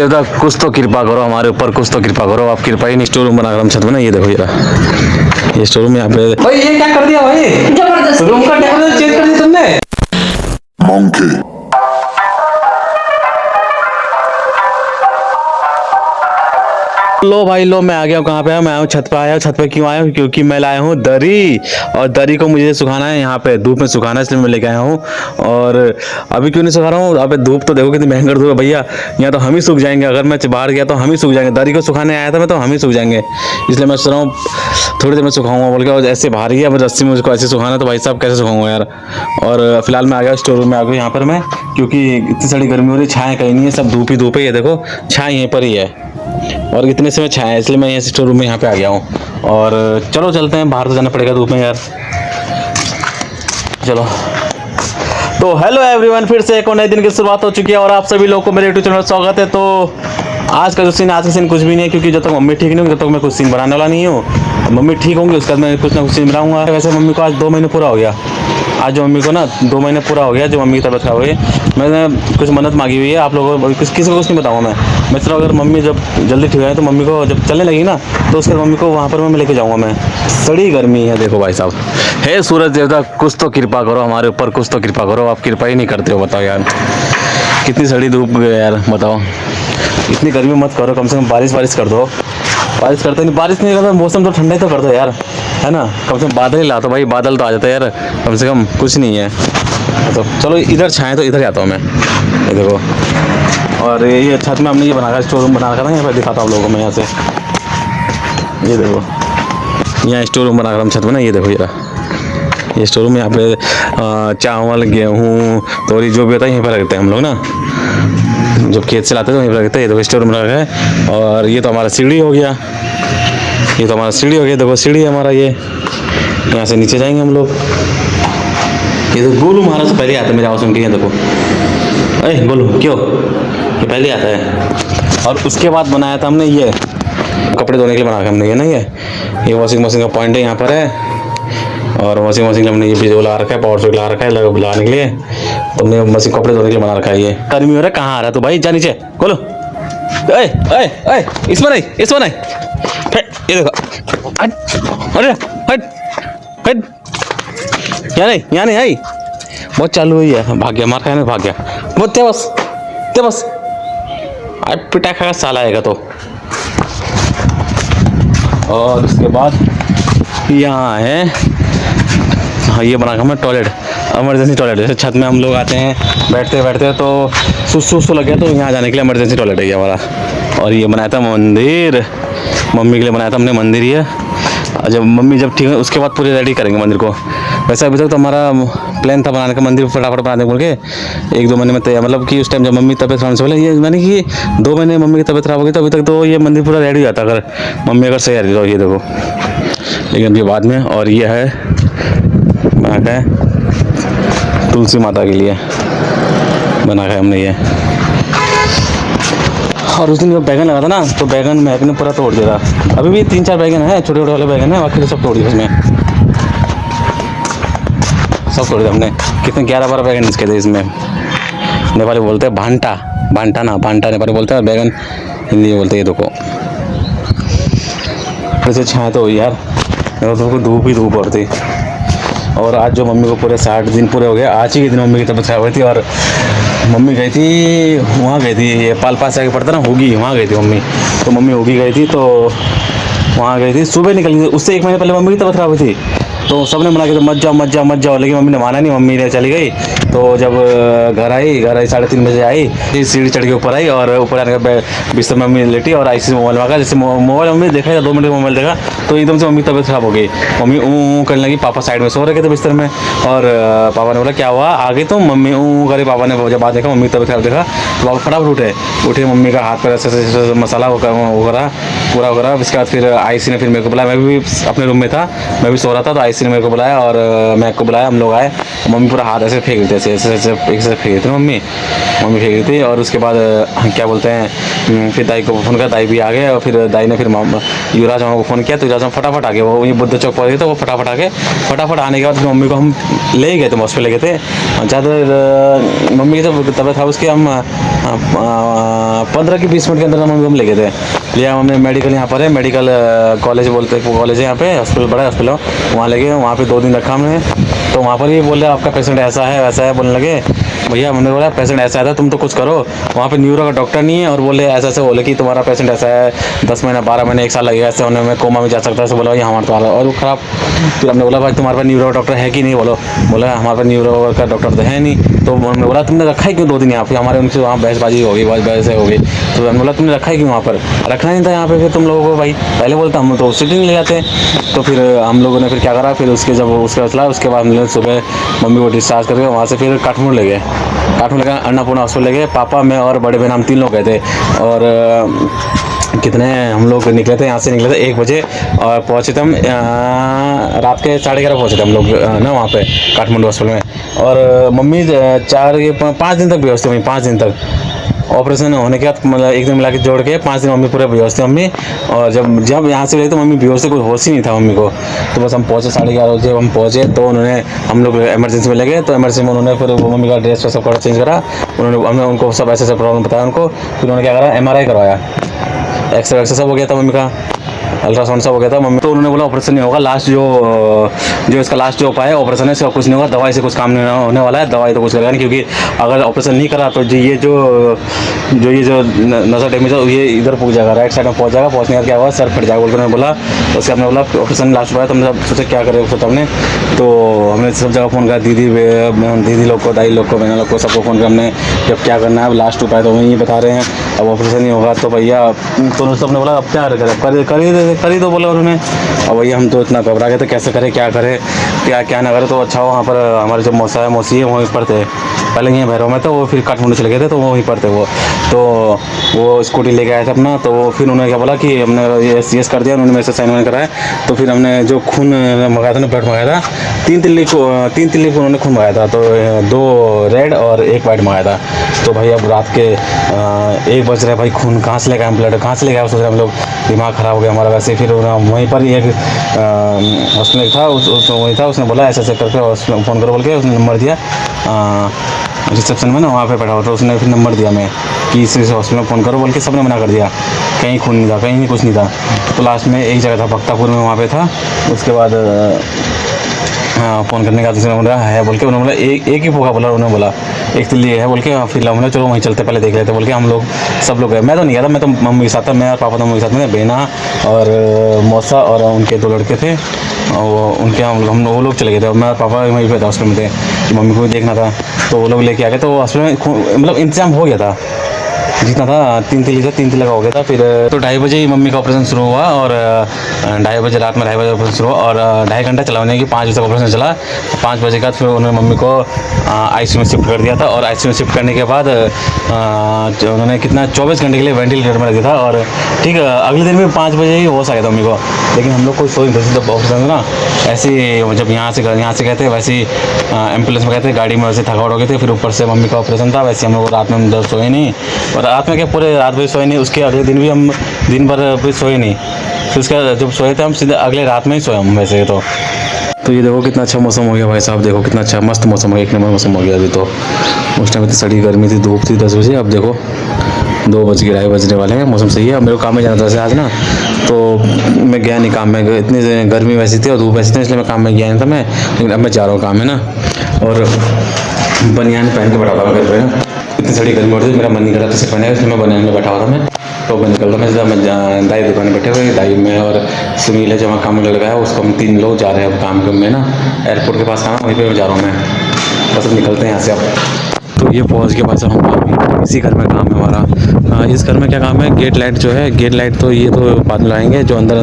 देवता कुछ तो कृपा करो हमारे ऊपर, कुछ तो कृपा करो। आप कृपा ही नहीं। स्टोर रूम बना कर हम छत में ना, ये देखो ये स्टोर रूम यहाँ पे। भाई ये क्या कर दिया भाई? जबरदस्त रूम का टेम्परेचर चेंज कर दिया तुमने। Monkey. लो भाई लो, मैं आ गया हूँ। कहाँ पे है? मैं आया हूँ छत पे आया हूँ। छत पे क्यों आया हूँ? क्योंकि मैं लाया हूँ दरी, और दरी को मुझे सुखाना है यहाँ पे धूप में सुखाना है, इसलिए मैं लेके आया हूँ। और अभी क्यों नहीं सुखा रहा हूँ? अबे धूप तो देखो कितनी भयंकर धूप है भैया। यहाँ तो हम ही सूख जाएंगे, अगर मैं बाहर गया तो हम ही सूख जाएंगे। दरी को सुखाने आया था मैं, तो हम ही सूख जाएंगे। इसलिए मैं सोच रहा हूँ थोड़ी देर में सुखाऊंगा बोल के। और ऐसे बाहर ही अब रस्सी में उसको ऐसे सुखाना, तो भाई साहब कैसे सुखाऊंगा यार। और फिलहाल मैं आ गया स्टोर रूम में, आ गया यहाँ पर मैं, क्योंकि इतनी सारी गर्मी हो रही है। छाया कहीं नहीं है, सब धूप ही धूप है। ये देखो छाया यहीं पर ही है, और इतने समय छाया है, इसलिए मैं यहाँ स्टोर रूम में यहाँ पे आ गया हूँ। और चलो चलते हैं, बाहर तो जाना पड़ेगा धूप में यार। चलो तो हेलो एवरीवन, फिर से एक और नए दिन की शुरुआत हो चुकी है, और आप सभी लोगों को मेरे यूट्यूब चैनल में स्वागत है। तो आज का सीन कुछ भी नहीं है, क्योंकि जब तक मम्मी ठीक नहीं होगी तब तक मैं कुछ सीन बनाने वाला नहीं हूँ। मम्मी ठीक होंगी उसके बाद मैं कुछ ना कुछ सीन बनाऊंगा। वैसे मम्मी को आज 2 महीने पूरा हो गया। आज जो मम्मी को ना 2 महीने पूरा हो गया, जो मम्मी की तबीयत खराब हुई। मैंने कुछ मन्नत मांगी हुई है, आप लोगों को किसी को कुछ नहीं बताऊँगा मैं चलो, अगर मम्मी जब जल्दी ठीक है तो मम्मी को जब चलने लगी ना, तो उसके बाद मम्मी को वहाँ पर मैं लेके जाऊँगा। मैं सड़ी गर्मी है देखो भाई साहब। हे सूरज देवता कुछ तो कृपा करो हमारे ऊपर, कुछ तो कृपा करो। आप कृपा ही नहीं करते हो, बताओ यार। कितनी सड़ी धूप है यार, बताओ। इतनी गर्मी मत करो, कम से कम बारिश कर दो। बारिश करते नहीं, बारिश नहीं करता, मौसम तो ठंडा ही तो कर दो यार, है ना। कम से कम बादल ही ला दो भाई, बादल तो आ जाता है यार, कम से कम कुछ नहीं है। तो चलो इधर छाएं, तो इधर आता हूँ मैं, ये देखो। और ये छत में हमने ये बना कर स्टोर रूम बना कर ना, यहाँ पर दिखाता हूँ आप लोगों को मैं यहाँ से। ये देखो यहाँ स्टोर रूम बना कर हम छत में ना, ये देखो ये स्टोर रूम। यहाँ पे चावल गेहूँ तोरी जो भी होता है यहीं पर रखते हैं हम लोग ना, जब खेत से लाते हैं तो वहीं पर रखते हैं। ये देखो स्टोर रूम रखा है। और ये तो हमारा सीढ़ी हो गया, ये तो हमारा सीढ़ी हो गया। देखो सीढ़ी है हमारा, ये यहाँ से नीचे जाएंगे हम लोग। ये तो गोलू महाराज से पहले आता है मेरे आवाज़ सुन के। देखो अरे गोलू क्यों, ये पहले आता है। और उसके बाद बनाया था हमने ये कपड़े धोने के लिए बना के हमने, ये ना ये वॉशिंग मशीन का पॉइंट है यहाँ पर है। और वॉशिंग मशीन हमने ये भी लगा रखा है, पावर स्विच लगा रखा है लगाने के लिए। तो हमने मशीन कपड़े धोने के लिए बना रखा है। ये गर्मी हो रहा है, कहाँ आ रहा है तो भाई, जा नीचे गोलू। इसमें नहीं ये देखो, अरे हट यहाँ नहीं आई। बहुत चालू हुई है, भाग गया, मार खाने भाग गया। बहुत ते बस अब पिटा खाएगा साला आएगा तो। और उसके बाद यहाँ है, हाँ ये बना हमने टॉयलेट, इमरजेंसी टॉयलेट। जैसे छत में हम लोग आते हैं बैठते तो सुसु लग गया, तो यहाँ जाने के लिए इमरजेंसी टॉयलेट है ये हमारा। और ये बनाया था मंदिर, मम्मी के लिए बनाया था हमने मंदिर। ये जब मम्मी जब ठीक है उसके बाद पूरे रेडी करेंगे मंदिर को। वैसे अभी तक तो हमारा प्लान था बनाने का मंदिर फटाफट बनाने बोल के, 1-2 महीने में तैयार। मतलब कि उस टाइम जब मम्मी तबीयत खराब से बोले, ये मैंने कि 2 महीने मम्मी की तबीयत खराब हो गई, तो अभी तक तो ये मंदिर पूरा रेडी हो जाता अगर मम्मी अगर सही रहती तो। ये देखो, लेकिन अभी बाद में। और ये है बना का है तुलसी माता के लिए बना का है हमने ये। और उस दिन जब बैगन लगा था ना, तो बैगन महक ने पूरा तोड़ दिया था। अभी भी 3-4 बैगन है, छोटे वाले बैगन है, बाकी तो सब तोड़ दिया उसमें, सब तोड़ दिया हमने। कितने 11-12 बैगन इसके थे इसमें। नेपाली बोलते हैं भांटा नेपाली बोलते हैं, और बैगन हिंदी में बोलते हैं। ये देखो ऐसे छाया तो हुई यार, तो धूप ही धूप और थी। और आज जो मम्मी को पूरे 60 दिन पूरे हो गए, आज ही के दिन मम्मी की तबीयत खराब हुई थी। और मम्मी गई थी, वहाँ गई थी, ये पास आगे पड़ता ना होगी, वहाँ गई थी मम्मी। तो मम्मी होगी गई थी, तो वहाँ गई थी, सुबह निकली थी। उससे 1 महीने पहले मम्मी की तबीयत खराब हुई थी, तो सबने मना किया तो मत जाओ, लेकिन मम्मी ने माना नहीं, मम्मी ने चली गई। तो जब घर आई 3:30 बजे आई, सीढ़ी चढ़ के ऊपर आई, और ऊपर आने के बिस्तर में मम्मी लेटी, और आईसी मोबाइल मांगा। जैसे मोबाइल मम्मी देखा, 2 मिनट मोबाइल देखा, तो एकदम से मम्मी की तबीयत खराब हो गई। मम्मी ऊँ करने लगी, पापा साइड में सो रखे थे बिस्तर में। और पापा ने बोला क्या हुआ, आ गई तो मम्मी ऊँ करे। पापा ने जब बात देखा, मम्मी की तबीयत खराब देखा, तो पापा फटाफट उठे, मम्मी का हाथ पर ऐसे मसाला वो करा पूरा करा। उसके बाद फिर आईसी ने फिर मेरे को बुलाया, मैं भी अपने रूम में था, मैं भी सो रहा था, तो आईसी किसी ने मेरे को बुलाया और मैं को बुलाया, हम लोग आए। मम्मी पूरा हाथ ऐसे फेंक देते, ऐसे ऐसे ऐसे एक से फेंक देती मम्मी फेंक देती। और उसके बाद क्या बोलते हैं, फिर दाई को फ़ोन किया, दाई भी आ गए। और फिर दाई ने फिर युवराज मामा को फ़ोन किया, तो युवराज मामा फटाफट आ गए। वो वहीं बुद्ध चौक पहुँचे, तो वो फटाफट आ गए। फटाफट आने के बाद फिर मम्मी को हम ले गए थे, हॉस्पिटल ले गए थे। ज़्यादा मम्मी की जब तबियत था उसके हम 15 की 20 मिनट के अंदर मम्मी को हम ले गए थे। लिया हमने मेडिकल, यहाँ पर है मेडिकल कॉलेज बोलते हैं, कॉलेज है यहाँ पे, हॉस्पिटल बड़ा हॉस्पिटल है, वहाँ ले गए। वहाँ पे 2 दिन रखा हमने। तो वहाँ पर ही बोल रहे आपका पेशेंट ऐसा है वैसा है बोलने लगे। भैया हमने बोला पेशेंट ऐसा है, तुम तो कुछ करो। वहाँ पे न्यूरो का डॉक्टर नहीं है और बोले ऐसा ऐसे बोले कि तुम्हारा पेशेंट ऐसा है, 10 महीना 12 महीने 1 साल लगेगा ऐसे होने में, कोमा में जा सकता है। ऐसे बोला हमारे तो हाल और वो खराब। फिर हमने बोला भाई तुम्हारे पास न्यूरो का डॉक्टर है कि नहीं, बोला हमारे पास न्यूरो का डॉक्टर तो है नहीं। तो हमने बोला तुमने रखा है क्यों 2 दिन यहाँ पे, हमारे उनसे वहाँ बहसबाजी हो गई, बहस हो गई। तो हमने बोला तुमने रखा है क्यों वहाँ पर, रखना नहीं था यहाँ पे फिर तुम लोगों को भाई, पहले बोलता हम तो सिटिंग ले जाते। तो फिर हम लोगों ने फिर क्या करा, फिर उसके जब उसका चला उसके बाद हमने सुबह मम्मी को डिस्चार्ज करके वहाँ से फिर काठमांडू ले गए। काठमांडू लेकर अन्नपूर्णा हॉस्पिटल ले गए। पापा मैं और बड़े बहन हम 3 लोग गए थे। और कितने हम लोग निकले थे, यहाँ से निकले थे 1 बजे और पहुँचे थे हम रात के 11:30 पहुँचे थे हम लोग ना वहाँ पे काठमांडू हॉस्पिटल में। और मम्मी 5 दिन तक बेहोश थी वहीं, 5 दिन तक। ऑपरेशन होने के बाद मतलब 1 दिन मिला के जोड़ के 5 दिन मम्मी पूरे बेहोश थी मम्मी। और जब यहाँ से गए तो मम्मी बेहोश से कुछ होश ही नहीं था मम्मी को। तो बस हम पहुँचे 11:30 बजे हम पहुँचे, तो उन्होंने हम लोग इमरजेंसी में लगे। तो इमरजेंसी में उन्होंने फिर वो मम्मी का ड्रेस सब कपड़ा चेंज करा। हमने उनको सब ऐसे प्रॉब्लम बताया उनको। फिर उन्होंने क्या करा, MRI करवाया, एक्सरे सब हो गया था मम्मी का, अल्ट्रासाउंड सब हो गया था मम्मी। तो उन्होंने बोला ऑपरेशन नहीं होगा, लास्ट जो इसका लास्ट जो उपाय है ऑपरेशन है, इसका कुछ नहीं होगा, दवाई से कुछ काम नहीं होने वाला है, दवाई तो कुछ करेगा नहीं। क्योंकि अगर ऑपरेशन नहीं करा तो ये जो नसा डैमेज है ये इधर पहुँच जाएगा, राइट साइड में पहुँच जाएगा। पहुँचने का क्या हुआ, सर फट जाएगा बोल कर बोला। उसके हमने बोला ऑपरेशन लास्ट हुआ है, तो हमने सोचा क्या करें सोचा हमने। तो हमने सब जगह फ़ोन करा, दीदी लोग को, दाई लोग को, बहना लोग को, सबको फ़ोन कर हमने जब क्या करना है लास्ट उपाय तो वही बता रहे हैं। अब ऑपरेशन नहीं होगा तो भैया, तो सबने बोला अब क्या करी तो बोला उन्होंने। अब भैया हम तो इतना घबरा गए थे, कैसे करें क्या करें क्या ना करें। तो अच्छा वहाँ पर हमारे जो मौसी है वहीं पर थे, पहले यहीं भैरव में, तो वो फिर काठमांडू चले गए थे, तो वो वहीं पर थे वो। तो वो स्कूटी लेके आए थे अपना। तो फिर उन्होंने क्या बोला कि हमने यस कर दिया, उन्होंने मेरे से साइन वाइन कराया। तो फिर हमने जो खून मंगाया था ना, ब्लड मंगाया था, 3 तिल्ली को उन्होंने खून मंगाया था। तो 2 रेड और 1 वाइट मंगाया था। तो भाई अब रात के 1 बज रहे भाई, खून कहाँ से लेकर हम, ब्लड कहाँ से लेकर सोच रहे हम लोग, दिमाग ख़राब हो गया हमारा वैसे। फिर वहीं पर ही एक हॉस्पिटल था, वहीं था, उसने बोला ऐसे करके फ़ोन करो बोल के उसने नंबर दिया रिसेप्शन में ना, वहाँ पे बैठा हुआ था। उसने फिर नंबर दिया मैं कि इस हॉस्पिटल में फ़ोन करो बोल के, सबने मना कर दिया, कहीं खून नहीं था, कहीं कुछ नहीं था। तो लास्ट में एक जगह था भक्तापुर में, वहाँ पे था। उसके बाद फ़ोन करने का दूसरे बोला है बोल के, उन्होंने बोला एक ही पोखा बोला, उन्होंने बोला 1 तिल्ली है बोल के। फिर हमने चलो वहीं चलते पहले देख लेते बोल के, हम लोग सब लोग गए। मैं तो नहीं गया था, मैं तो मम्मी के साथ था, मैं और पापा तो मम्मी के साथ में, बेना और मौसा और उनके 2 लड़के थे। और उनके हम वो लोग चले गए थे। मैं और पापा वहीं पे हॉस्पिटल में थे, मम्मी को भी देखना था। तो वो लोग लेके आ गए। तो हॉस्पिटल में मतलब इंतजाम हो गया था जितना था, 3 तिल्ली का हो गया था। फिर तो 2:30 बजे ही मम्मी का ऑपरेशन शुरू हुआ। और 2:30 बजे रात में 2:30 बजे ऑपरेशन शुरू हुआ और 2.5 घंटा चला, उन्हें कि 5 बजे तक ऑपरेशन चला। 5 बजे के बाद फिर उन्होंने मम्मी को ICU में शिफ्ट कर दिया था। और ICU में शिफ्ट करने के बाद उन्होंने कितना 24 घंटे के लिए वेंटिलेटर में रख दिया था। और ठीक है अगले दिन भी 5 बजे ही होश आ गया था मम्मी को। लेकिन हम लोग कोई सोई नहीं जब ऑपरेशन ना, ऐसे ही जब यहाँ से गए थे वैसे ही एम्बुलेंस में गए थे, गाड़ी में वैसे थकावट हो गई थी। फिर ऊपर से मम्मी का ऑपरेशन था, वैसे हम लोग रात में जब सोए नहीं, और रात में क्या पूरे रात भर सोए नहीं। उसके अगले दिन भी हम दिन भर भी सोए नहीं। फिर उसके जब सोए थे हम सीधे अगले रात में ही सोए हम वैसे तो ये देखो कितना अच्छा मौसम हो गया भाई साहब, देखो कितना अच्छा मस्त मौसम हो गया, 1 नंबर मौसम हो गया। अभी तो उस टाइम इतनी सड़ी गर्मी थी, धूप थी 10 बजे, अब देखो 2 बज के 2:30 बजने वाले हैं, मौसम सही है। अब मेरे को काम में जाना था वैसे आज ना, तो मैं गया नहीं काम में, इतनी गर्मी वैसी थी और धूप वैसी थी, इसलिए मैं काम में गया नहीं था मैं। लेकिन अब मैं जा रहा हूँ काम में ना, और बनियान पहन के बैठा हुआ घर पे ना, इतनी सड़ी गर्मी हो रही थी, मेरा मन नहीं कर रहा था सिर्फ पहने, इसलिए मैं बनियान में बैठा हुआ था मैं। तो मैं निकल रहा मैं दाई दुकान में बैठे हुए, दाई में और सुनील है जो वहाँ काम में लगाया, उसको हम 3 लोग जा रहे हैं अब काम में ना, एयरपोर्ट के पास काम है, वहीं पे जा रहा हूँ मैं। बस अब निकलते हैं यहाँ से अब। तो ये पहुँच के पास हम काम, इसी घर में काम है हमारा। इस घर में क्या काम है, गेट लाइट जो है, गेट लाइट तो ये तो बाद में लगाएंगे, जो अंदर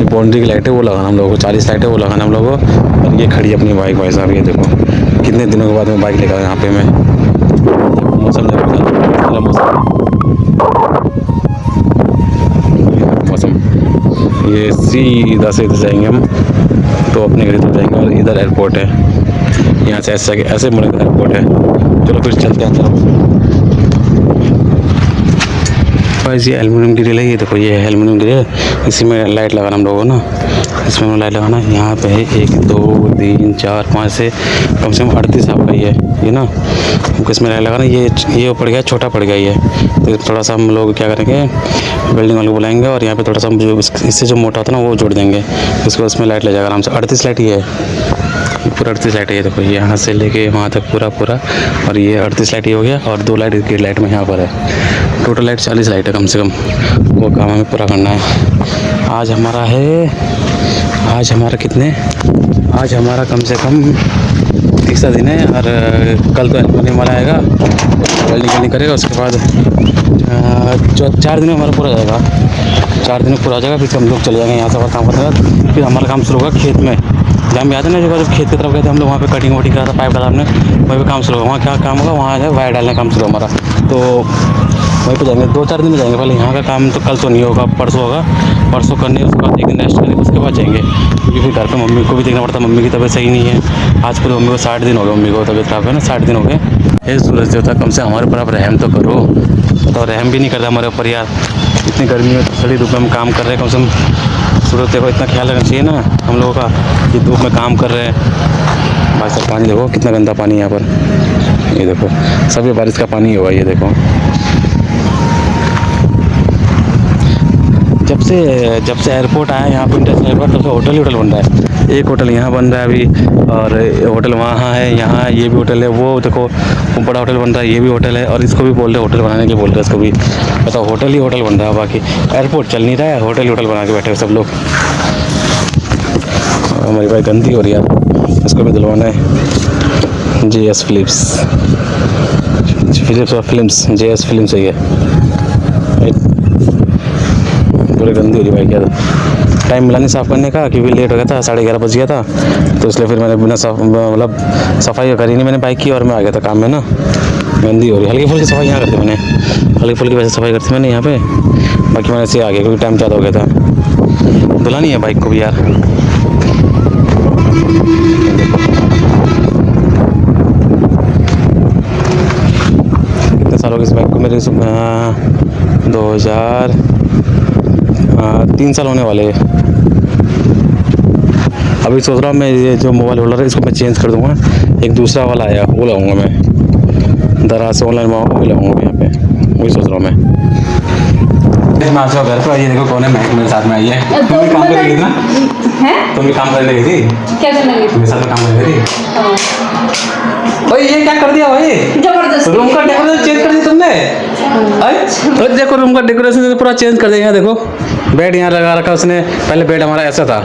बाउंड्री की लाइट है वो लगाना हम लोगों को, 40 लाइट है वो लगाना हम लोगों को। और ये खड़ी अपनी बाइक भाई साहब, ये देखो कितने दिनों के बाद मैं बाइक लेकर यहाँ पे मैं। मौसम मौसम ये सीधा से जाएंगे हम तो अपने घर तरफ जाएंगे। और इधर एयरपोर्ट है, यहाँ से ऐसे ऐसे मुड़ेंगे एयरपोर्ट है। चलो फिर चलते हैं तरफ। बस ये एल्युमिनियम ग्रिल है, ये देखो ये है एल्युमिनियम ग्रिल। इसी में लाइट लगाना हम लोगों को ना, इसमें हमें लाइट लगाना है। यहाँ पे है 1 2 3 4 5 से कम 38 आपका ये ना, हमको इसमें लाइट लगाना। ये पड़ गया, छोटा पड़ गया ये, तो थोड़ा सा हम लोग क्या करेंगे, बिल्डिंग वाले को बुलाएंगे और यहाँ पे थोड़ा सा हम जो इससे जो मोटा होता है ना वो जोड़ देंगे, उसको उसमें लाइट ले जाएगा आराम से। 38 लाइट ये है, पूरा 38 लाइट है। ये देखो यहाँ से लेके वहाँ तक पूरा और ये 38 लाइट ये हो गया, और 2 लाइट ग्रिड लाइट में यहाँ पर है। टोटल लाइट 40 लाइट है कम से कम, वो काम हमें पूरा करना है। आज हमारा कम से कम तीसरा दिन है, और कल तो एल्युमिनियम वाला आएगा, वेल्डिंग करेगा, उसके बाद 4 दिन में हमारा पूरा जाएगा। 4 दिन में पूरा हो जाएगा, फिर हम लोग चले जाएंगे यहाँ से और काम करते। फिर हमारा काम शुरू होगा खेत में, जहाँ भी आते हैं ना, जब खेत की तरफ गए थे हम लोग, वहाँ पे कटिंग वटिंग करा था, पाइप डाला हमने, वहीं पे काम शुरू होगा। वहाँ क्या काम होगा, वहाँ है वायर डालने का काम शुरू हमारा, तो वहीं पे जाएंगे। 2-4 दिन में जाएंगे। पहले यहाँ का काम तो कल तो नहीं होगा, परसों होगा, परसों करने, उसके बाद 1 दिन रेस्ट करेंगे, उसके बाद जाएंगे। क्योंकि फिर घर पर मम्मी को भी देखना पड़ता है, मम्मी की तबीयत सही नहीं है। आज पूरी मम्मी को 60 दिन हो गए, मम्मी को तबीयत खराब है ना, 60 दिन हो गए। हे सूरज देवता, कम से हमारे ऊपर आप रहम तो करो। तो रहम भी नहीं करता हमारे ऊपर यार, इतनी गर्मी में खड़ी धूप में हम काम कर रहे हैं। कम से कम सूरज देखो, इतना ख्याल रखना चाहिए ना हम लोगों का, ये धूप में काम कर रहे हैं। भाई साहब पानी देखो कितना गंदा पानी है यहाँ पर, ये देखो सब ये बारिश का पानी हुआ, ये देखो। जब से एयरपोर्ट आया यहाँ पे, इंटरनेशनल एयरपोर्ट, तब से होटल ही होटल बन रहा है। एक होटल यहाँ बन रहा है अभी, और होटल वहाँ है, यहाँ ये भी होटल है, वो देखो वो बड़ा होटल बन रहा है, ये भी होटल है, और इसको भी बोल रहे होटल बनाने के बोल रहे हैं इसको भी। बताओ, होटल ही होटल बन रहा है। बाकी एयरपोर्ट चल नहीं रहा है, होटल ही होटल बना के बैठे हुए सब लोग। हमारी बाइक गंदी हो रही है, इसको भी धुलवाना है। JS फिल्म्स है ये, पूरी गंदी हो रही बाइक यार। टाइम मिला नहीं साफ़ करने का, क्योंकि लेट हो गया था, 11:30 बज गया था, तो इसलिए फिर मैंने बिना मतलब सफाई करी नहीं मैंने बाइक की, और मैं आ गया था काम में ना। गंदी हो रही, हल्की फुल्की सफाई यहाँ करती मैंने, हल्की फुल्की वैसे सफाई करती मैंने यहाँ पे, बाकी मैंने ऐसे आ गया क्योंकि टाइम ज़्यादा हो गया था। धुला नहीं है बाइक को भी यार। कितने साल हो गए इस बाइक को मेरे, 3 साल होने वाले हैं। अभी सोच रहा हूँ मैं, ये जो मोबाइल होल्डर है इसको मैं चेंज कर दूँगा, एक दूसरा वाला आया वो लगाऊंगा मैं, दराज से ऑनलाइन मंगाऊंगा, वो लगाऊंगा यहाँ पे, वही सोच रहा हूँ मैं। मैं आ जाओ घर पर, ये देखो कौन है, महक मेरे साथ में आई है। तुम भी काम कर रही थी ना? तुम भी काम करने लगी थी? क्या करने लगी? मेरे साथ में काम कर रही थी। भाई ये क्या कर दिया भाई? जबरदस्ती रूम का डेकोरेशन चेंज कर दिया तुमने? तो देखो रूम का डेकोरेशन पूरा चेंज कर दिया। देखो बेड यहाँ लगा रखा उसने, पहले बेड हमारा ऐसा था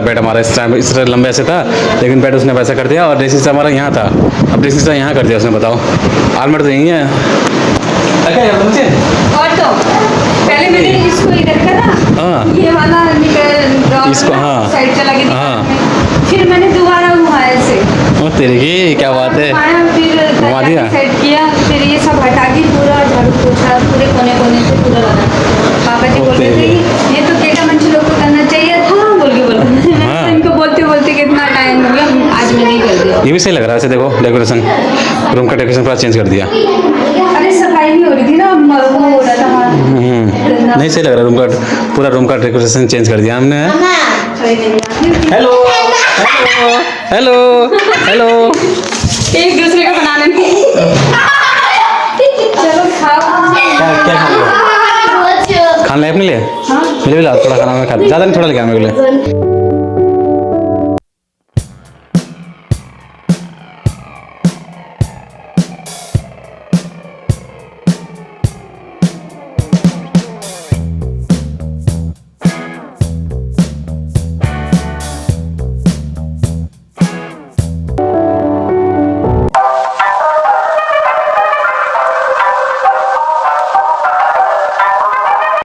बेड हमारा इस तरह लंबे ऐसे था, लेकिन बेड उसने वैसा कर दिया, और ड्रेसिंग से हमारा यहाँ था, अब ड्रेसिंग से यहाँ कर दिया उसने। बताओ, आलमट तो यही है क्या यार तुमसे? और तो पहले मैंने इसको इधर करा, हाँ। ये वाला निकल इसको, हाँ। साइड चला गया, हाँ। फिर मैंने दोबारा घुमाया ऐसे, वो तेरे की क्या बात है, फिर घुमा दिया, सेट किया, फिर ये सब हटा के पूरा झाड़ू पोछा पूरे कोने कोने से पूरा लगा। पापा जी बोल रहे थे ये तो बेटा मंच लोग को करना चाहिए था, बोल के हाँ। इनको बोलते कितना टाइम हो गया, आज मैं नहीं कर दिया। ये भी सही लग रहा है वैसे। देखो डेकोरेशन, रूम का डेकोरेशन पूरा चेंज कर दिया। अरे सफाई भी हो रही थी ना, वो हो रहा था। नहीं सही लग रहा, पूरा रूम का डेकोरेशन चेंज कर दिया हमने। हेलो हेलो हेलो, एक दूसरे को बनाने में चलो खाओ। क्या खाना लायक नहीं ले? मेरे भी ला थोड़ा खाना, मैं खा ज़्यादा नहीं, थोड़ा लेके आ मेरे को ले।